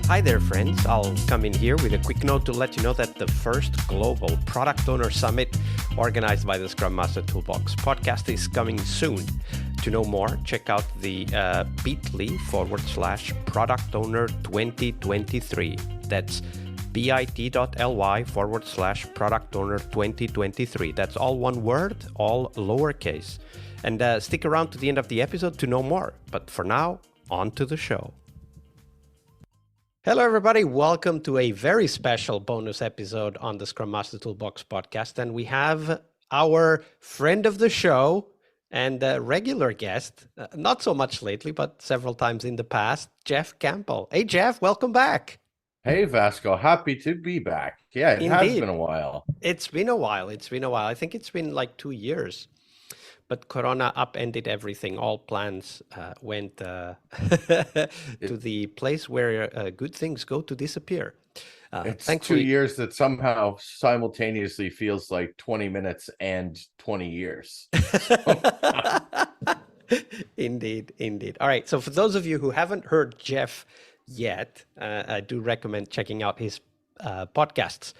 Hi there, friends. I'll come in here with a quick note to let you know that the first global Product Owner Summit organized by the Scrum Master Toolbox podcast is coming soon. To know more, check out the bit.ly/Product Owner 2023. That's bit.ly/Product Owner 2023. That's all one word, all lowercase. And stick around to the end of the episode to know more. But for now, on to the show. Hello, everybody. Welcome to a very special bonus episode on the Scrum Master Toolbox podcast. And we have our friend of the show and regular guest, not so much lately, but several times in the past, Jeff Campbell. Hey, Jeff, welcome back. Hey, Vasco. Happy to be back. Yeah, it has been a while. It's been a while. I think it's been like 2 years. But Corona upended everything. All plans went to the place where good things go to disappear. It's thankfully, 2 years that somehow simultaneously feels like 20 minutes and 20 years. Indeed. All right. So for those of you who haven't heard Jeff yet, I do recommend checking out his podcasts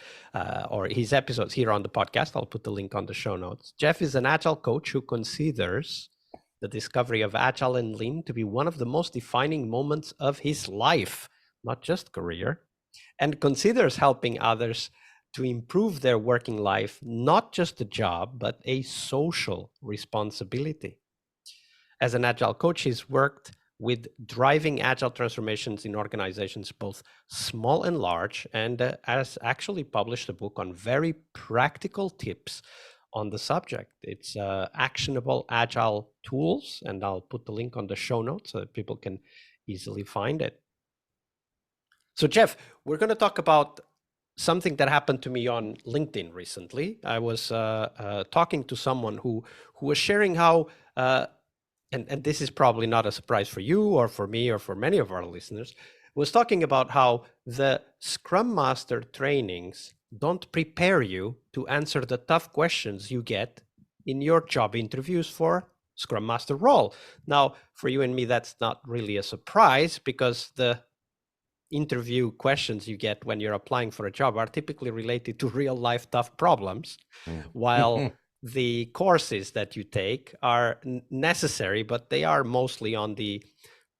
or his episodes here on the podcast. I'll put the link on the show notes. Jeff is an Agile coach who considers the discovery of Agile and Lean to be one of the most defining moments of his life, not just career, and considers helping others to improve their working life, not just a job, but a social responsibility. As an Agile coach, he's worked with driving Agile transformations in organizations, both small and large, and has actually published a book on very practical tips on the subject. It's actionable Agile tools, and I'll put the link on the show notes so that people can easily find it. So Jeff, we're going to talk about something that happened to me on LinkedIn recently. I was talking to someone who was sharing how and this is probably not a surprise for you or for me or for many of our listeners, was talking about how the Scrum Master trainings don't prepare you to answer the tough questions you get in your job interviews for Scrum Master role. Now, for you and me, that's not really a surprise because the interview questions you get when you're applying for a job are typically related to real life tough problems, while the courses that you take are necessary, but they are mostly on the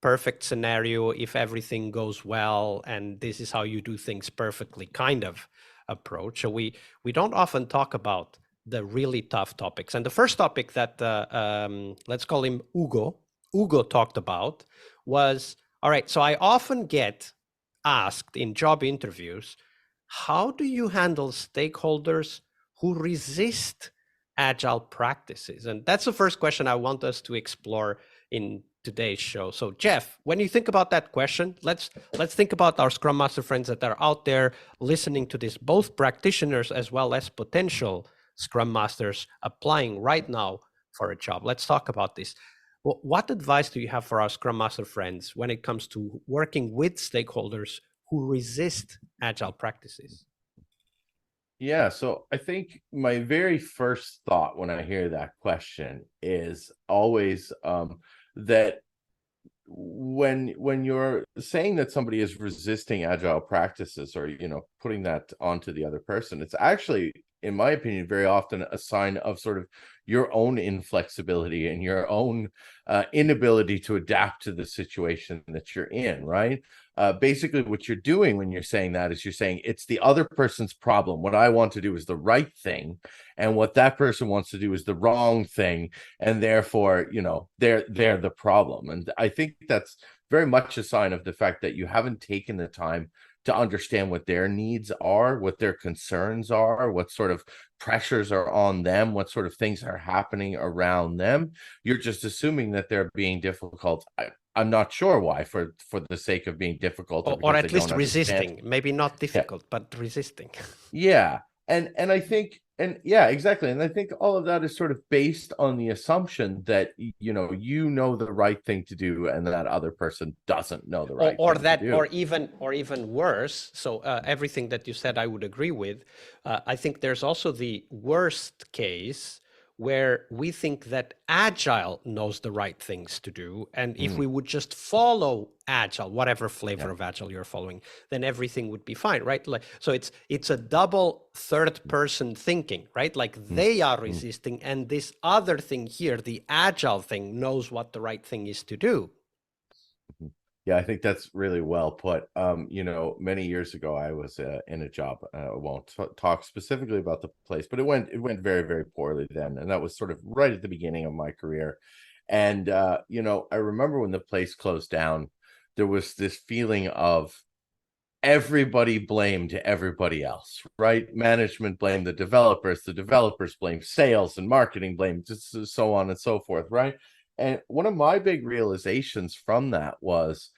perfect scenario, if everything goes well, and this is how you do things perfectly kind of approach. So we don't often talk about the really tough topics. And the first topic that, let's call him Hugo talked about was, all right, so I often get asked in job interviews, how do you handle stakeholders who resist Agile practices? And that's the first question I want us to explore in today's show. So Jeff, when you think about that question, let's think about our Scrum Master friends that are out there listening to this, both practitioners as well as potential Scrum Masters applying right now for a job. Let's talk about this. What advice do you have for our Scrum Master friends when it comes to working with stakeholders who resist Agile practices? Yeah, so I think my very first thought when I hear that question is always that when you're saying that somebody is resisting Agile practices or putting that onto the other person, it's actually, in my opinion, very often a sign of sort of your own inflexibility and your own inability to adapt to the situation that you're in, right? Basically, what you're doing when you're saying that is you're saying it's the other person's problem. What I want to do is the right thing, and what that person wants to do is the wrong thing, and therefore, they're the problem. And I think that's very much a sign of the fact that you haven't taken the time to understand what their needs are, what their concerns are, what sort of pressures are on them, what sort of things are happening around them. You're just assuming that they're being difficult. I'm not sure why, for the sake of being difficult, or at least resisting. Maybe not difficult, but resisting. Yeah, and I think, and yeah, exactly, and I think all of that is sort of based on the assumption that you know the right thing to do, and that other person doesn't know the right thing to do. Or even worse. So everything that you said, I would agree with. I think there's also the worst case where we think that Agile knows the right things to do. And if we would just follow Agile, whatever flavor of Agile you're following, then everything would be fine, right? Like, so it's a double third person thinking, right? Like they are resisting, and this other thing here, the Agile thing, knows what the right thing is to do. Yeah, I think that's really well put. Many years ago, I was in a job. I won't talk specifically about the place, but it went very, very poorly then, and that was sort of right at the beginning of my career. And I remember when the place closed down, there was this feeling of everybody blamed everybody else, right? Management blamed the developers blamed sales, and marketing blamed just so on and so forth, right? And one of my big realizations from that was,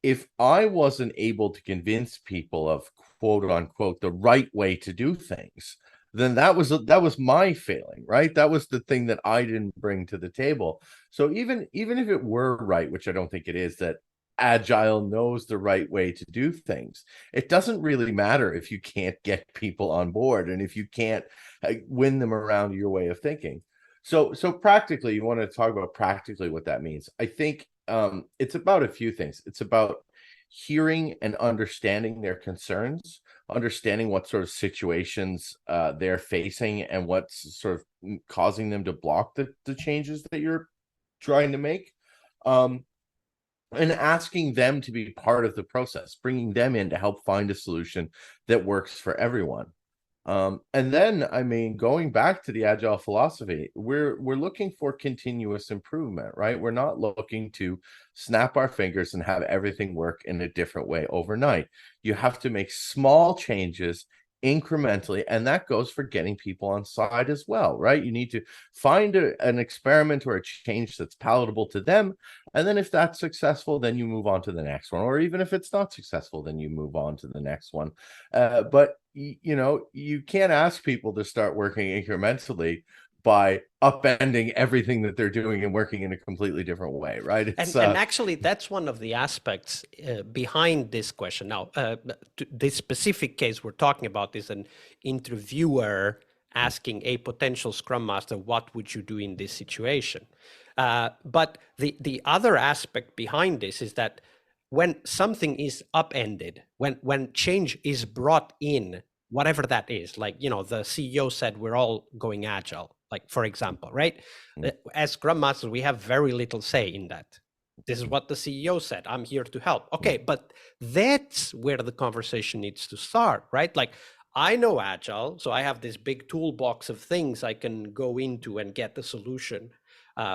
if I wasn't able to convince people of quote unquote the right way to do things, then that was my failing, right? That was the thing that I didn't bring to the table. So even if it were right, which I don't think it is, that Agile knows the right way to do things, it doesn't really matter if you can't get people on board and if you can't win them around your way of thinking. So practically, you want to talk about practically what that means. I think it's about a few things. It's about hearing and understanding their concerns, understanding what sort of situations they're facing and what's sort of causing them to block the changes that you're trying to make, and asking them to be part of the process, bringing them in to help find a solution that works for everyone. And then, I mean, going back to the Agile philosophy, we're looking for continuous improvement, right? We're not looking to snap our fingers and have everything work in a different way overnight. You have to make small changes incrementally, and that goes for getting people on side as well, right? You need to find an experiment or a change that's palatable to them, and then if that's successful, then you move on to the next one, or even if it's not successful, then you move on to the next one. But you can't ask people to start working incrementally by upending everything that they're doing and working in a completely different way, right? And actually, that's one of the aspects behind this question. Now, this specific case we're talking about is an interviewer asking a potential Scrum Master, what would you do in this situation? But the other aspect behind this is that when something is upended, when change is brought in, whatever that is, like, the CEO said, we're all going Agile, like, for example, right? As Scrum Masters, we have very little say in that. This is what the CEO said. I'm here to help. Okay, but that's where the conversation needs to start, right? Like, I know Agile, so I have this big toolbox of things I can go into and get the solution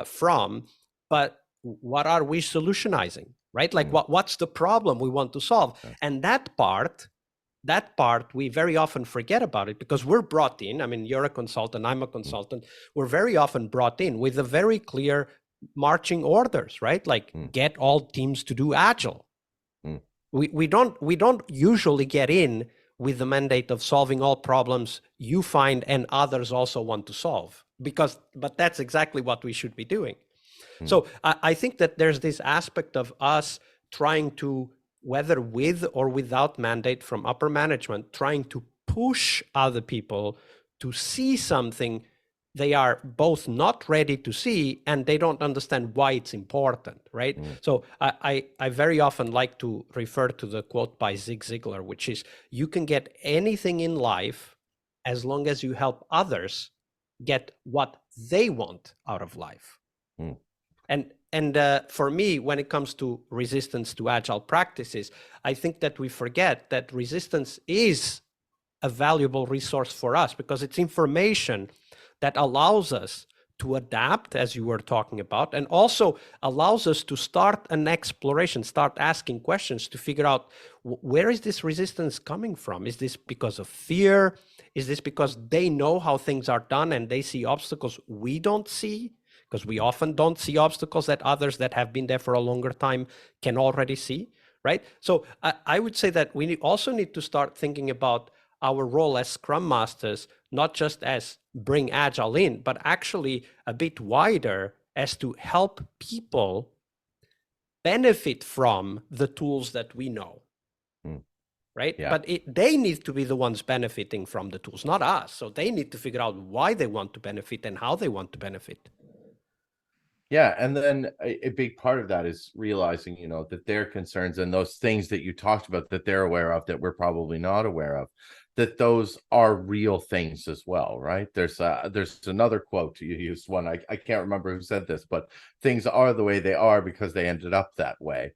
from. But what are we solutionizing, right? Like, what's the problem we want to solve? And that part we very often forget about it, because we're brought in. I mean, you're a consultant, I'm a consultant. We're very often brought in with a very clear marching orders, right? Like, get all teams to do Agile. We don't usually get in with the mandate of solving all problems you find and others also want to solve, but that's exactly what we should be doing. So I think that there's this aspect of us trying to, whether with or without mandate from upper management, trying to push other people to see something they are both not ready to see, and they don't understand why it's important, right? So I very often like to refer to the quote by Zig Ziglar, which is, you can get anything in life as long as you help others get what they want out of life. And for me, when it comes to resistance to Agile practices, I think that we forget that resistance is a valuable resource for us, because it's information that allows us to adapt, as you were talking about, and also allows us to start an exploration, start asking questions to figure out, where is this resistance coming from? Is this because of fear? Is this because they know how things are done and they see obstacles we don't see? Because we often don't see obstacles that others that have been there for a longer time can already see, right? So I would say that we also need to start thinking about our role as Scrum Masters, not just as bring Agile in, but actually a bit wider, as to help people benefit from the tools that we know. right? Yeah. But they need to be the ones benefiting from the tools, not us. So they need to figure out why they want to benefit and how they want to benefit. Yeah, and then a big part of that is realizing, that their concerns and those things that you talked about that they're aware of that we're probably not aware of, that those are real things as well, right? There's another quote you used, one I can't remember who said this, but things are the way they are because they ended up that way,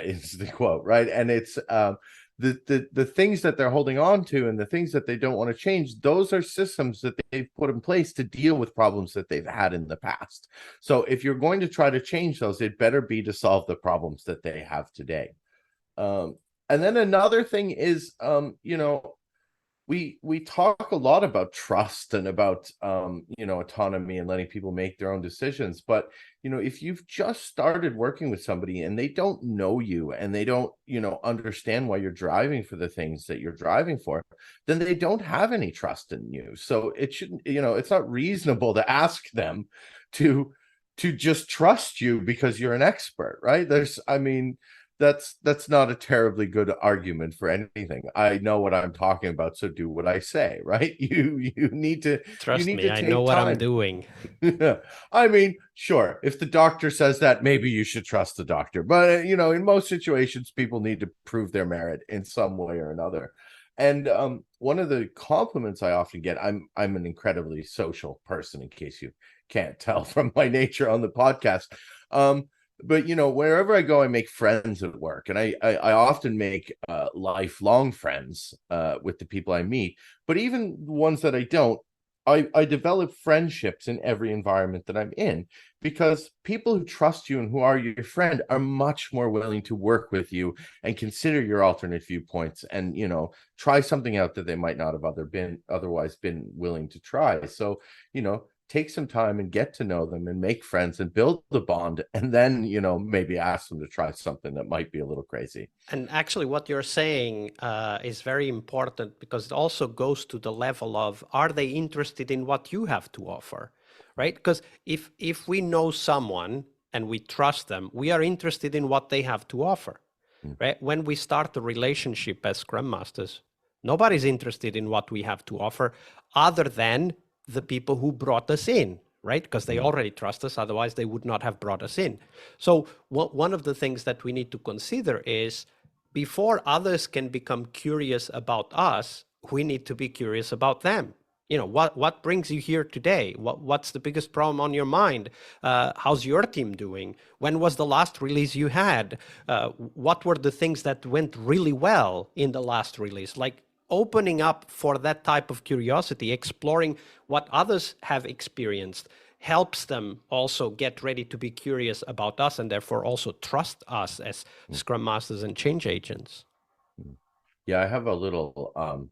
is the quote, right? And it's the things that they're holding on to and the things that they don't want to change, those are systems that they've put in place to deal with problems that they've had in the past. So if you're going to try to change those, it better be to solve the problems that they have today. And then another thing is, we talk a lot about trust and about autonomy and letting people make their own decisions. But if you've just started working with somebody and they don't know you and they don't understand why you're driving for the things that you're driving for, then they don't have any trust in you. So it shouldn't, it's not reasonable to ask them to just trust you because you're an expert, right? That's not a terribly good argument for anything. I know what I'm talking about, so do what I say, right? You need to Trust you need me, to I know take what I'm time. doing. I mean, sure, if the doctor says that, maybe you should trust the doctor. But in most situations, people need to prove their merit in some way or another. And one of the compliments I often get, I'm an incredibly social person, in case you can't tell from my nature on the podcast. But wherever I go, I make friends at work, and I often make lifelong friends with the people I meet. But even ones that I don't, I develop friendships in every environment that I'm in, because people who trust you and who are your friend are much more willing to work with you and consider your alternate viewpoints and try something out that they might not have otherwise been willing to try. So take some time and get to know them and make friends and build the bond, and then maybe ask them to try something that might be a little crazy. And actually what you're saying is very important, because it also goes to the level of, are they interested in what you have to offer, right? Because if we know someone and we trust them, we are interested in what they have to offer, right? When we start a relationship as Scrum Masters, nobody's interested in what we have to offer other than the people who brought us in, right? Because they already trust us, otherwise they would not have brought us in. So one of the things that we need to consider is, before others can become curious about us, we need to be curious about them. What brings you here today? What's the biggest problem on your mind? How's your team doing? When was the last release you had? What were the things that went really well in the last release? Like, opening up for that type of curiosity, exploring what others have experienced, helps them also get ready to be curious about us, and therefore also trust us as Scrum Masters and change agents. Yeah, I have a little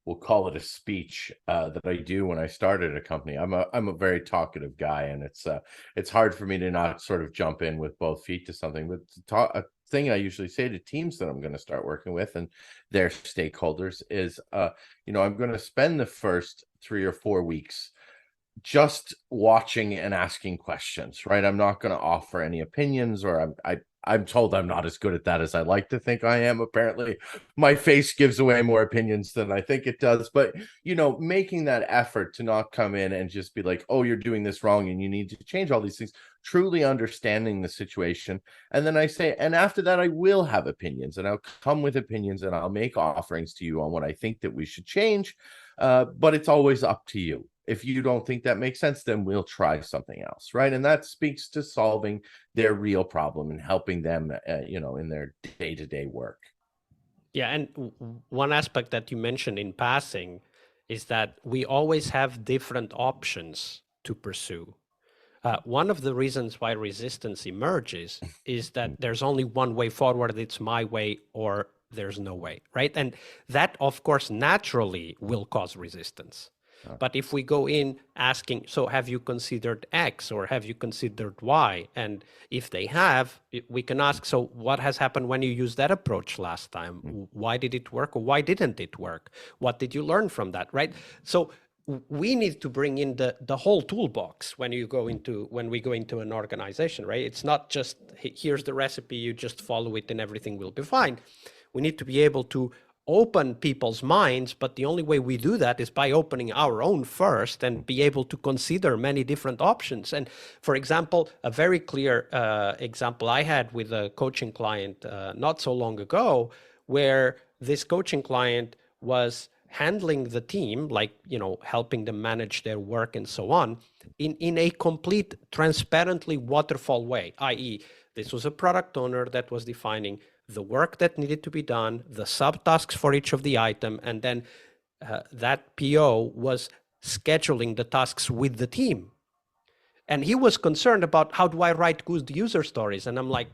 we'll call it a speech that I do when I started a company. I'm a very talkative guy, and it's hard for me to not sort of jump in with both feet to something. But a thing I usually say to teams that I'm going to start working with and their stakeholders is, I'm going to spend the first 3 or 4 weeks just watching and asking questions, right? I'm not going to offer any opinions, or I'm told I'm not as good at that as I like to think I am. Apparently, my face gives away more opinions than I think it does. But, making that effort to not come in and just be like, oh, you're doing this wrong and you need to change all these things, truly understanding the situation. And then I say, and after that, I will have opinions, and I'll come with opinions, and I'll make offerings to you on what I think that we should change. But it's always up to you. If you don't think that makes sense, then we'll try something else, right? And that speaks to solving their real problem and helping them, in their day-to-day work. Yeah, and one aspect that you mentioned in passing is that we always have different options to pursue. One of the reasons why resistance emerges is that there's only one way forward. It's my way or there's no way, right? And that, of course, naturally will cause resistance. But if we go in asking, so have you considered X or have you considered Y? And if they have, we can ask, so what has happened when you used that approach last time? Why did it work or why didn't it work? What did you learn from that, right? So we need to bring in the whole toolbox when we go into an organization, right? It's not just, here's the recipe, you just follow it and everything will be fine. We need to be able to open people's minds, but the only way we do that is by opening our own first and be able to consider many different options. And for example, a very clear example I had with a coaching client not so long ago, where this coaching client was handling the team, like, helping them manage their work and so on, in a complete transparently waterfall way, i.e., this was a product owner that was defining the work that needed to be done, the subtasks for each of the item, and then that PO was scheduling the tasks with the team. And he was concerned about, how do I write good user stories? And I'm like,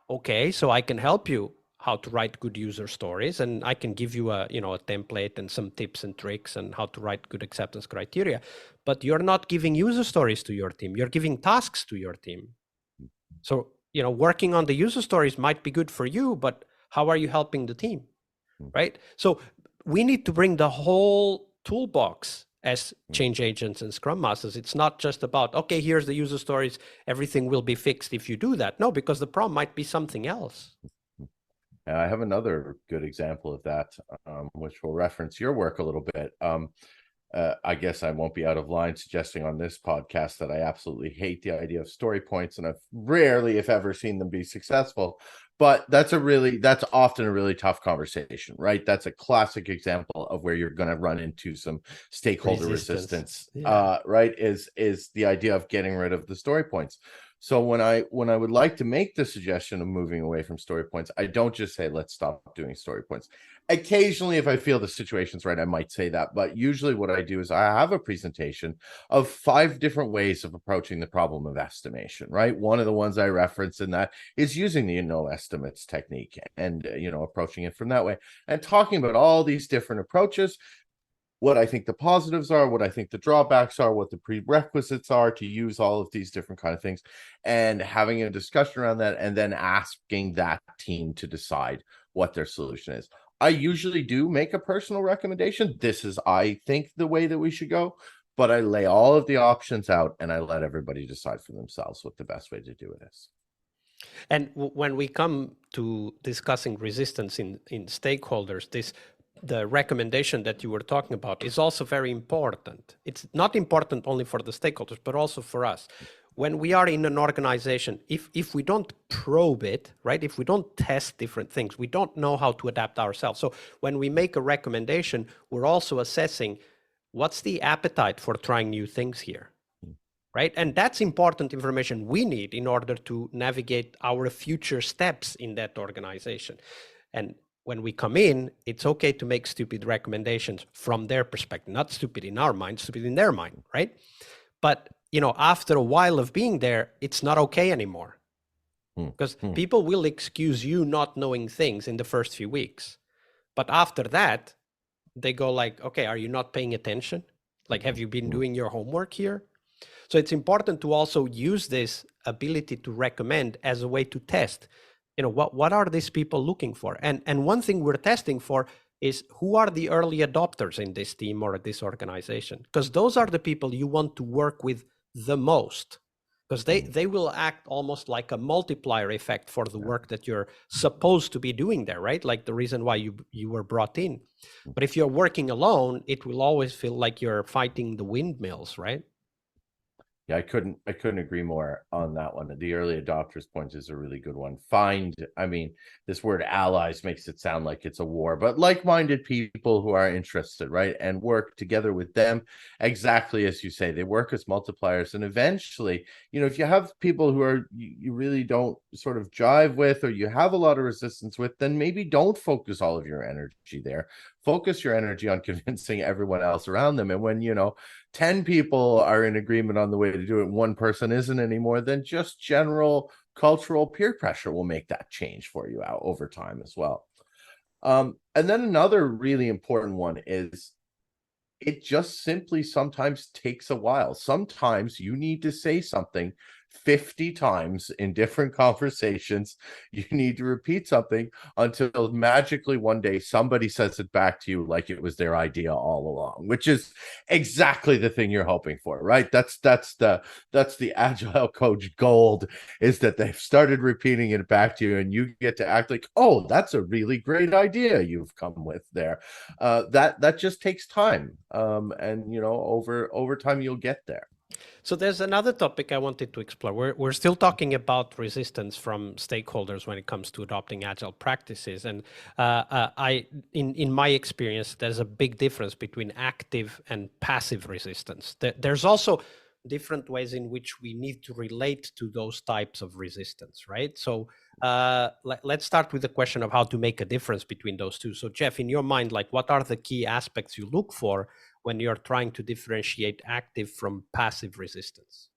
okay, so I can help you how to write good user stories, and I can give you a template and some tips and tricks and how to write good acceptance criteria. But you're not giving user stories to your team. You're giving tasks to your team. So working on the user stories might be good for you, but how are you helping the team, right? So we need to bring the whole toolbox as change agents and Scrum Masters. It's not just about, okay, here's the user stories, everything will be fixed if you do that. No, because the problem might be something else. I have another good example of that, which will reference your work a little bit. I guess I won't be out of line suggesting on this podcast that I absolutely hate the idea of story points, and I've rarely, if ever, seen them be successful. But that's often a really tough conversation, right? That's a classic example of where you're going to run into some stakeholder resistance. Yeah. Right? Is the idea of getting rid of the story points. So when I would like to make the suggestion of moving away from story points, I don't just say, let's stop doing story points. Occasionally, if I feel the situation's right, I might say that. But usually what I do is I have a presentation of 5 different ways of approaching the problem of estimation, right? One of the ones I reference in that is using the no estimates technique and, approaching it from that way and talking about all these different approaches, what I think the positives are, what I think the drawbacks are, what the prerequisites are to use all of these different kind of things, and having a discussion around that, and then asking that team to decide what their solution is. I usually do make a personal recommendation. This is, I think, the way that we should go, but I lay all of the options out and I let everybody decide for themselves what the best way to do it is. And when we come to discussing resistance in stakeholders, the recommendation that you were talking about is also very important. It's not important only for the stakeholders, but also for us. When we are in an organization, if we don't probe it, right, if we don't test different things, we don't know how to adapt ourselves. So when we make a recommendation, we're also assessing what's the appetite for trying new things here, right? And that's important information we need in order to navigate our future steps in that organization. And when we come in, it's okay to make stupid recommendations from their perspective, not stupid in our mind, stupid in their mind, right? But, after a while of being there, it's not okay anymore. Because people will excuse you not knowing things in the first few weeks. But after that, they go like, okay, are you not paying attention? Like, have you been doing your homework here? So it's important to also use this ability to recommend as a way to test. What are these people looking for? And one thing we're testing for is, who are the early adopters in this team or this organization? Because those are the people you want to work with the most, because they will act almost like a multiplier effect for the work that you're supposed to be doing there, right? Like the reason why you were brought in. But if you're working alone, it will always feel like you're fighting the windmills, right? Yeah, I couldn't agree more on that one. The early adopters point is a really good one. This word allies makes it sound like it's a war, but like-minded people who are interested, right? And work together with them, exactly as you say. They work as multipliers. And eventually, if you have people who you really don't sort of jive with, or you have a lot of resistance with, then maybe don't focus all of your energy there. Focus your energy on convincing everyone else around them. And when, 10 people are in agreement on the way to do it, one person isn't anymore, then just general cultural peer pressure will make that change for you out over time as well. And then another really important one is, it just simply sometimes takes a while. Sometimes you need to say something 50 times in different conversations. You need to repeat something until magically one day somebody says it back to you like it was their idea all along, which is exactly the thing you're hoping for, right? That's the Agile Coach gold, is that they've started repeating it back to you and you get to act like, oh, that's a really great idea you've come with there. That just takes time, and over time you'll get there. So there's another topic I wanted to explore. We're still talking about resistance from stakeholders when it comes to adopting agile practices, and in my experience, there's a big difference between active and passive resistance. There's also different ways in which we need to relate to those types of resistance, right? So let's start with the question of how to make a difference between those two. So Jeff, in your mind, like what are the key aspects you look for when you're trying to differentiate active from passive resistance?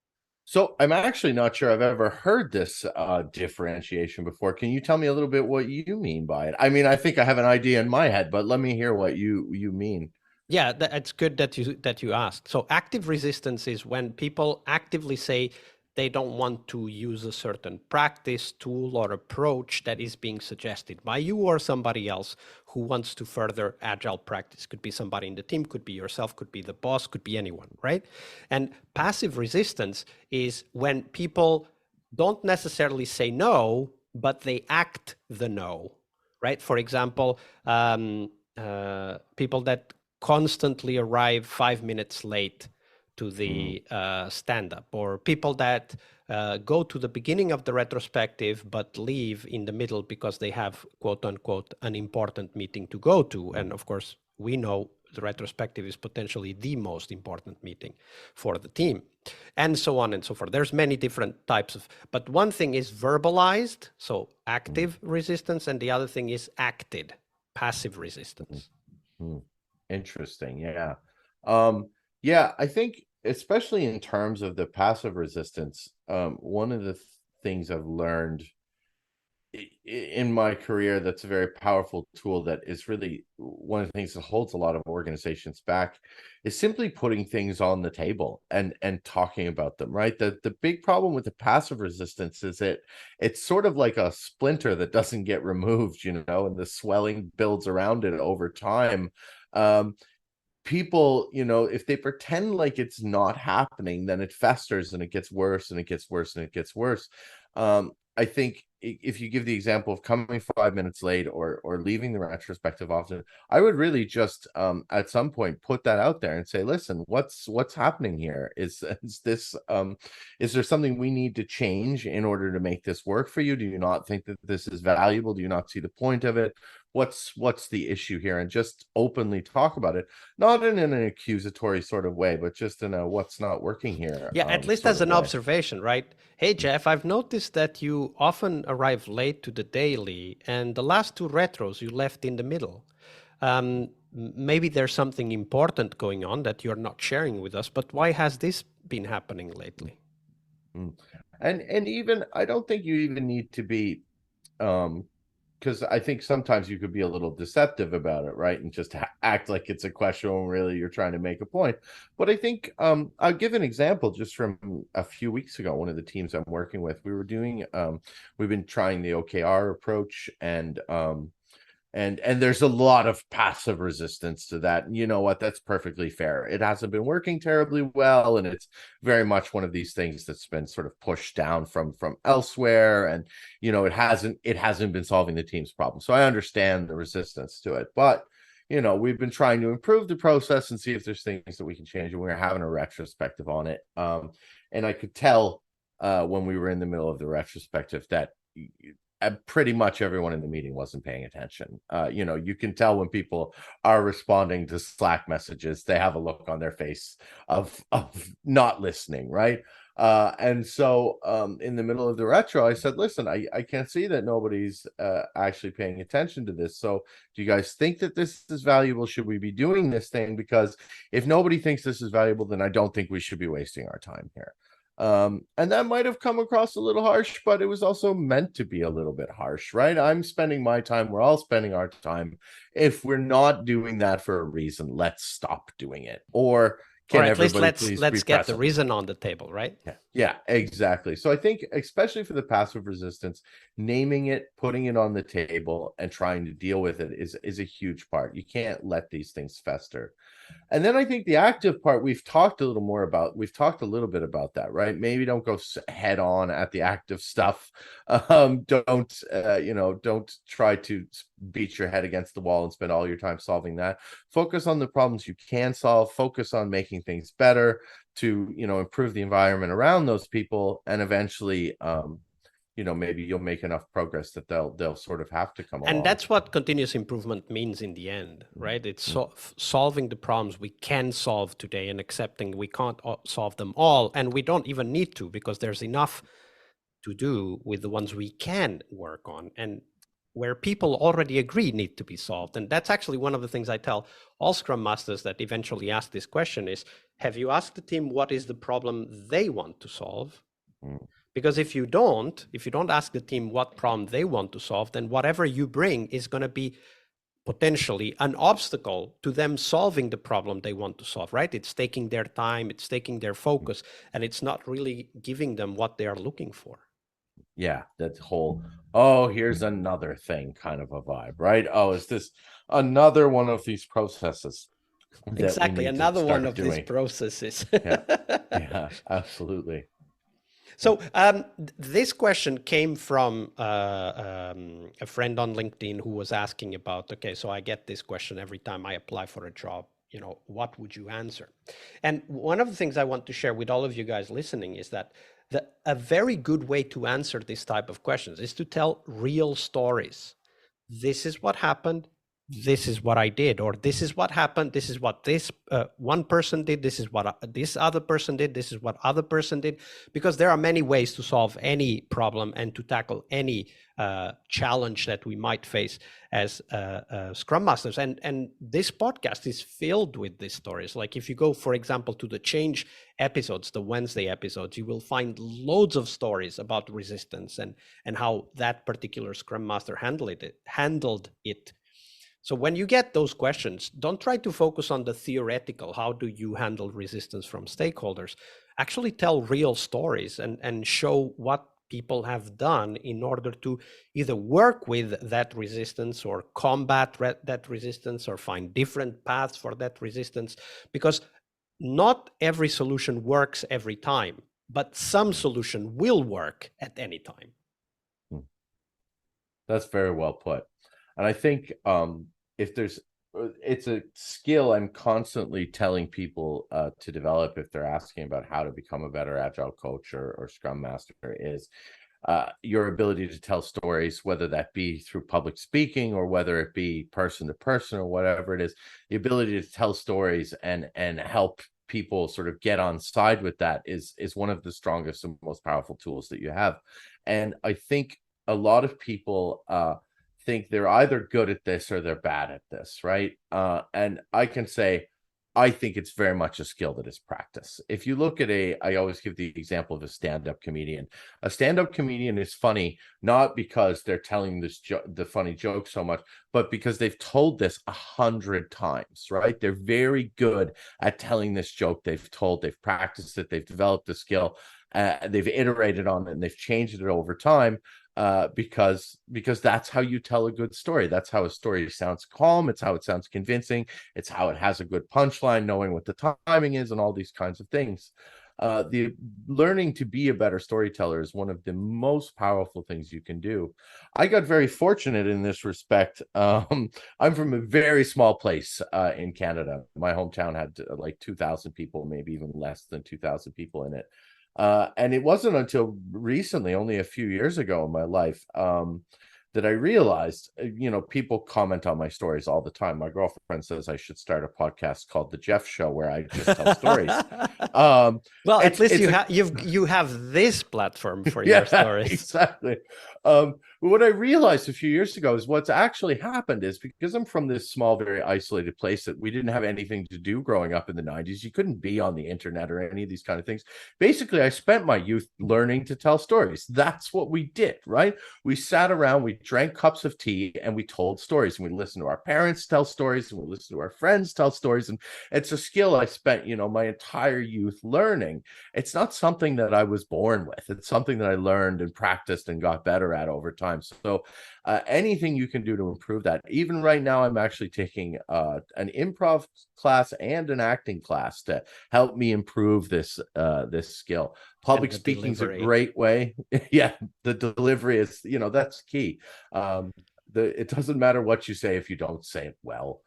So I'm actually not sure I've ever heard this differentiation before. Can you tell me a little bit what you mean by it? I mean, I think I have an idea in my head, but let me hear what you mean. Yeah, it's good that you asked. So active resistance is when people actively say they don't want to use a certain practice, tool, or approach that is being suggested by you or somebody else who wants to further agile practice. Could be somebody in the team, could be yourself, could be the boss, could be anyone, right? And passive resistance is when people don't necessarily say no, but they act the no, right? For example, people that constantly arrive 5 minutes late to the stand-up, or people that go to the beginning of the retrospective but leave in the middle because they have, quote unquote, an important meeting to go to. And of course, we know the retrospective is potentially the most important meeting for the team, and so on and so forth. There's many different types of, but one thing is verbalized, so active resistance, and the other thing is acted, passive resistance. Interesting. Yeah. Yeah, I think especially in terms of the passive resistance, one of the things I've learned in my career that's a very powerful tool that is really one of the things that holds a lot of organizations back is simply putting things on the table and talking about them, right? The big problem with the passive resistance is it's sort of like a splinter that doesn't get removed, and the swelling builds around it over time. People, if they pretend like it's not happening, then it festers and it gets worse and it gets worse and it gets worse. I think if you give the example of coming 5 minutes late or leaving the retrospective often, I would really just at some point put that out there and say, listen, what's happening here? Is this is there something we need to change in order to make this work for you? Do you not think that this is valuable? Do you not see the point of it? What's the issue here? And just openly talk about it, not in an accusatory sort of way, but just in a what's not working here. Yeah, at least as an observation, right? Hey, Jeff, I've noticed that you often arrive late to the daily, and the last two retros you left in the middle. Maybe there's something important going on that you're not sharing with us, but why has this been happening lately? And even I don't think you even need to be because I think sometimes you could be a little deceptive about it, right? And just act like it's a question when really you're trying to make a point. But I think I'll give an example just from a few weeks ago. One of the teams I'm working with, we've been trying the OKR approach, and there's a lot of passive resistance to that. And you know what? That's perfectly fair. It hasn't been working terribly well, and it's very much one of these things that's been sort of pushed down from elsewhere. And it hasn't been solving the team's problem. So I understand the resistance to it, but we've been trying to improve the process and see if there's things that we can change. And we're having a retrospective on it. And I could tell when we were in the middle of the retrospective that pretty much everyone in the meeting wasn't paying attention. You can tell when people are responding to Slack messages, they have a look on their face of not listening, right? And so in the middle of the retro, I said, listen, I can't see that nobody's actually paying attention to this. So do you guys think that this is valuable? Should we be doing this thing? Because if nobody thinks this is valuable, then I don't think we should be wasting our time here. And that might have come across a little harsh, but it was also meant to be a little bit harsh, right? I'm spending my time, we're all spending our time. If we're not doing that for a reason, let's stop doing it. Or can at least everybody let's get the reason on the table, right? Yeah, exactly. So I think, especially for the passive resistance, naming it, putting it on the table, and trying to deal with it is a huge part. You can't let these things fester. And then I think the active part we've talked a little more about. We've talked a little bit about that, right? Maybe don't go head on at the active stuff. Don't try to beat your head against the wall and spend all your time solving that. Focus on the problems you can solve. Focus on making things better to, improve the environment around those people, and eventually, maybe you'll make enough progress that they'll sort of have to come And along. that's what continuous improvement means in the end, right? It's solving the problems we can solve today and accepting we can't solve them all. And we don't even need to, because there's enough to do with the ones we can work on and where people already agree need to be solved. And that's actually one of the things I tell all Scrum Masters that eventually ask this question is, have you asked the team what is the problem they want to solve? Because if you don't ask the team what problem they want to solve, then whatever you bring is going to be potentially an obstacle to them solving the problem they want to solve, right? It's taking their time, it's taking their focus, and it's not really giving them what they are looking for. Yeah, that whole, oh, here's another thing kind of a vibe, right? Oh, is this another one of these processes that exactly, we need another to one start of doing? these processes. Yeah, absolutely. So this question came from a friend on LinkedIn who was asking about, okay, so I get this question every time I apply for a job, what would you answer? And one of the things I want to share with all of you guys listening is that a very good way to answer this type of questions is to tell real stories. This is what happened. This is what I did, or this is what happened. This is what this one person did. This is what this other person did. This is what other person did. Because there are many ways to solve any problem and to tackle any challenge that we might face as Scrum Masters. And this podcast is filled with these stories. Like if you go, for example, to the change episodes, the Wednesday episodes, you will find loads of stories about resistance and how that particular Scrum Master handled it. So when you get those questions, don't try to focus on the theoretical, how do you handle resistance from stakeholders? Actually tell real stories and show what people have done in order to either work with that resistance or combat that resistance or find different paths for that resistance. Because not every solution works every time, but some solution will work at any time. That's very well put. And I think it's a skill I'm constantly telling people to develop if they're asking about how to become a better Agile coach or Scrum Master is your ability to tell stories, whether that be through public speaking or whether it be person to person or whatever it is, the ability to tell stories and help people sort of get on side with that is one of the strongest and most powerful tools that you have. And I think a lot of people think they're either good at this or they're bad at this, right? And I can say, I think it's very much a skill that is practice. If you look at I always give the example of a stand-up comedian. A stand-up comedian is funny, not because they're telling the funny joke so much, but because they've told this 100 times, right? They're very good at telling this joke. They've practiced it, they've developed the skill, they've iterated on it, and they've changed it over time. Because that's how you tell a good story. That's how a story sounds calm. It's how it sounds convincing. It's how it has a good punchline, knowing what the timing is, and all these kinds of things. The learning to be a better storyteller is one of the most powerful things you can do. I got very fortunate in this respect. I'm from a very small place in Canada. My hometown had like 2,000 people, maybe even less than 2,000 people in it. And it wasn't until recently, only a few years ago in my life, that I realized, people comment on my stories all the time. My girlfriend says I should start a podcast called The Jeff Show, where I just tell stories. Well, at least you have this platform for your stories. Exactly. But what I realized a few years ago is what's actually happened is because I'm from this small, very isolated place that we didn't have anything to do growing up in the 90s. You couldn't be on the internet or any of these kind of things. Basically, I spent my youth learning to tell stories. That's what we did, right? We sat around, we drank cups of tea, and we told stories. And we listened to our parents tell stories, and we listened to our friends tell stories. And it's a skill I spent, my entire youth learning. It's not something that I was born with. It's something that I learned and practiced and got better at over time. So anything you can do to improve that. Even right now, I'm actually taking an improv class and an acting class to help me improve this skill. Public speaking is a great way. Yeah, the delivery is, that's key. It doesn't matter what you say if you don't say it well.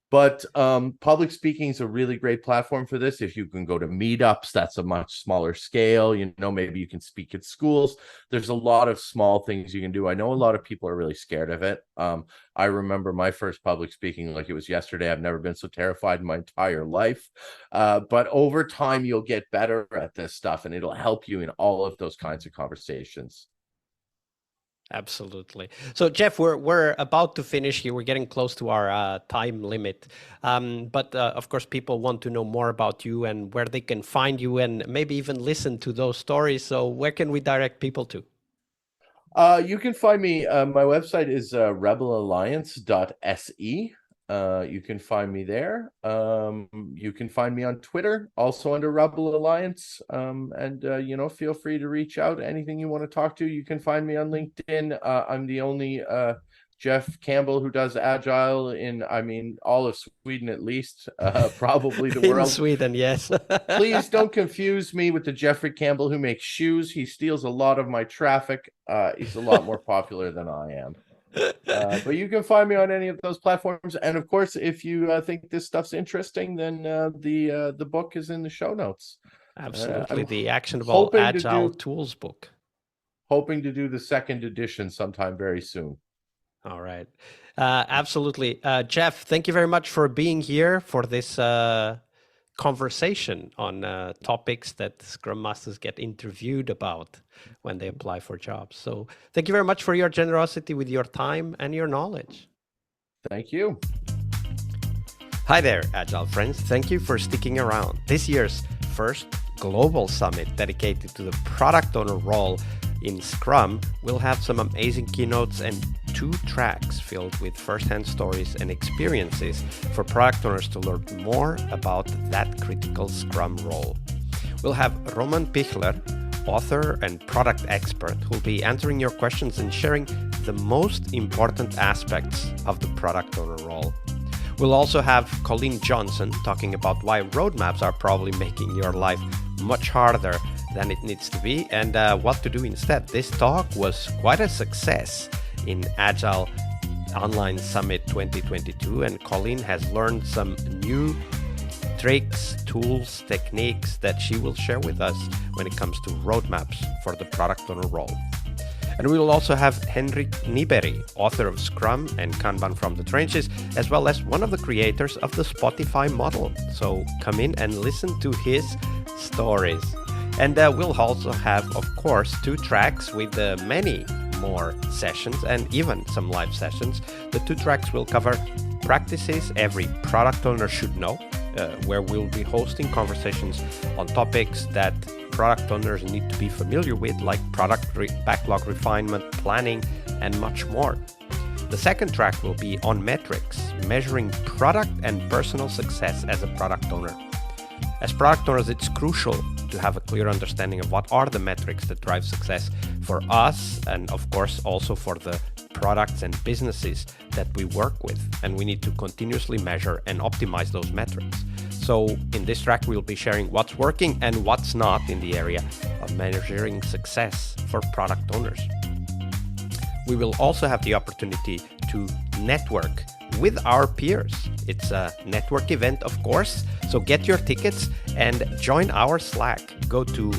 But public speaking is a really great platform for this. If you can go to meetups, that's a much smaller scale. Maybe you can speak at schools. There's a lot of small things you can do. I know a lot of people are really scared of it. I remember my first public speaking like it was yesterday. I've never been so terrified in my entire life. But over time, you'll get better at this stuff, and it'll help you in all of those kinds of conversations. Absolutely. So, Jeff, we're about to finish here. We're getting close to our time limit. But of course, people want to know more about you and where they can find you and maybe even listen to those stories. So where can we direct people to? You can find me. My website is rebelalliance.se. You can find me there. You can find me on Twitter, also under Rebel Alliance. Feel free to reach out. Anything you want to talk to, you can find me on LinkedIn. I'm the only Jeff Campbell who does Agile in, all of Sweden at least, probably the world. In Sweden, yes. Please don't confuse me with the Jeffrey Campbell who makes shoes. He steals a lot of my traffic. He's a lot more popular than I am. But you can find me on any of those platforms. And of course, if you think this stuff's interesting, then the book is in the show notes. Absolutely. The Actionable Agile Tools book. Hoping to do the second edition sometime very soon. All right. Absolutely. Jeff, thank you very much for being here for this conversation on topics that Scrum Masters get interviewed about when they apply for jobs. So thank you very much for your generosity with your time and your knowledge. Thank you. Hi there, Agile friends. Thank you for sticking around. This year's first global summit dedicated to the product owner role in Scrum will have some amazing keynotes and 2 tracks filled with first-hand stories and experiences for product owners to learn more about that critical Scrum role. We'll have Roman Pichler, author and product expert, who'll be answering your questions and sharing the most important aspects of the product owner role. We'll also have Colleen Johnson talking about why roadmaps are probably making your life much harder than it needs to be and what to do instead. This talk was quite a success in Agile Online Summit 2022, and Colleen has learned some new tricks, tools, techniques that she will share with us when it comes to roadmaps for the product owner role. And we will also have Henrik Nyberg, author of Scrum and Kanban from the Trenches, as well as one of the creators of the Spotify model. So come in and listen to his stories. And we'll also have, of course, 2 tracks with many more sessions and even some live sessions. The 2 tracks will cover practices every product owner should know, where we'll be hosting conversations on topics that product owners need to be familiar with, like product backlog refinement, planning, and much more. The second track will be on metrics, measuring product and personal success as a product owner. As product owners, it's crucial to have a clear understanding of what are the metrics that drive success for us, and of course also for the products and businesses that we work with. And we need to continuously measure and optimize those metrics. So in this track, we'll be sharing what's working and what's not in the area of measuring success for product owners. We will also have the opportunity to network with our peers. It's a network event, of course, so get your tickets and join our Slack. Go to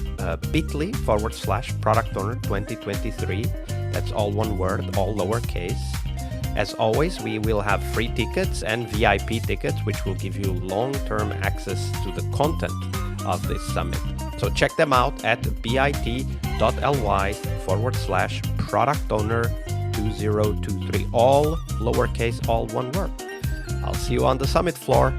bit.ly/product owner 2023. That's all one word, all lowercase. As always, we will have free tickets and VIP tickets, which will give you long-term access to the content of this summit. So check them out at bit.ly/product productowner2023. All lowercase, all one word. I'll see you on the summit floor.